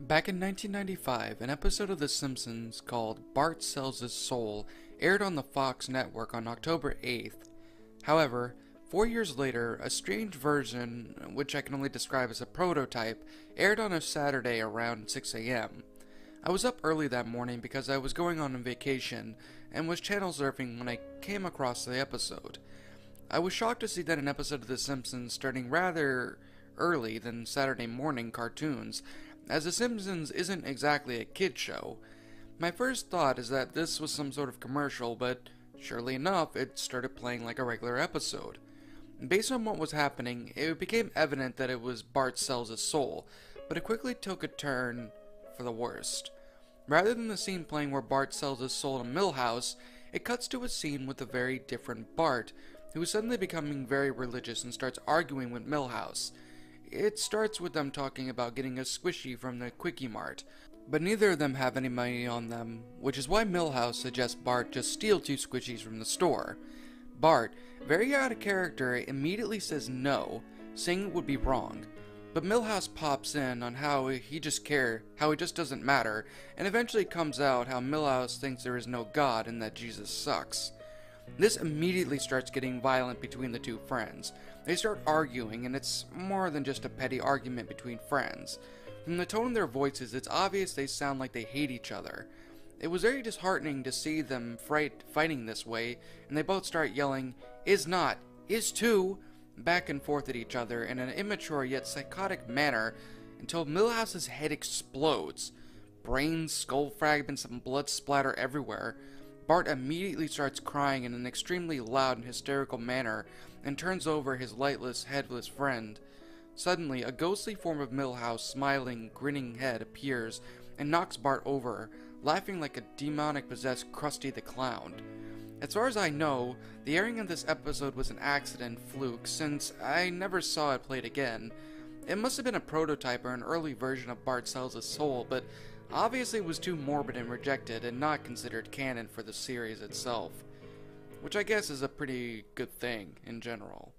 Back in 1995, an episode of The Simpsons called Bart Sells His Soul aired on the Fox network on October 8th. However, 4 years later, a strange version, which I can only describe as a prototype, aired on a Saturday around 6 a.m. I was up early that morning because I was going on vacation and was channel surfing when I came across the episode. I was shocked to see that an episode of The Simpsons starting rather early than Saturday morning cartoons, as The Simpsons isn't exactly a kid show. My first thought is that this was some sort of commercial, but surely enough, it started playing like a regular episode. Based on what was happening, it became evident that it was Bart Sells His Soul, but it quickly took a turn for the worst. Rather than the scene playing where Bart sells his soul to Milhouse, it cuts to a scene with a very different Bart, who is suddenly becoming very religious and starts arguing with Milhouse. It starts with them talking about getting a squishy from the Quickie Mart, but neither of them have any money on them, which is why Milhouse suggests Bart just steal 2 squishies from the store. Bart, very out of character, immediately says no, saying it would be wrong. But Milhouse pops in on how he just doesn't matter, and eventually comes out how Milhouse thinks there is no God and that Jesus sucks. This immediately starts getting violent between the 2 friends. They start arguing, and it's more than just a petty argument between friends. From the tone of their voices, it's obvious they sound like they hate each other. It was very disheartening to see them fighting this way, and they both start yelling, "Is not, is too," back and forth at each other in an immature yet psychotic manner until Milhouse's head explodes. Brains, skull fragments, and blood splatter everywhere. Bart immediately starts crying in an extremely loud and hysterical manner and turns over his lightless, headless friend. Suddenly, a ghostly form of Milhouse, smiling, grinning head appears and knocks Bart over, laughing like a demonic-possessed Krusty the Clown. As far as I know, the airing of this episode was an accident fluke, since I never saw it played again. It must have been a prototype or an early version of Bart Sells His Soul, but obviously was too morbid and rejected and not considered canon for the series itself. Which I guess is a pretty good thing in general.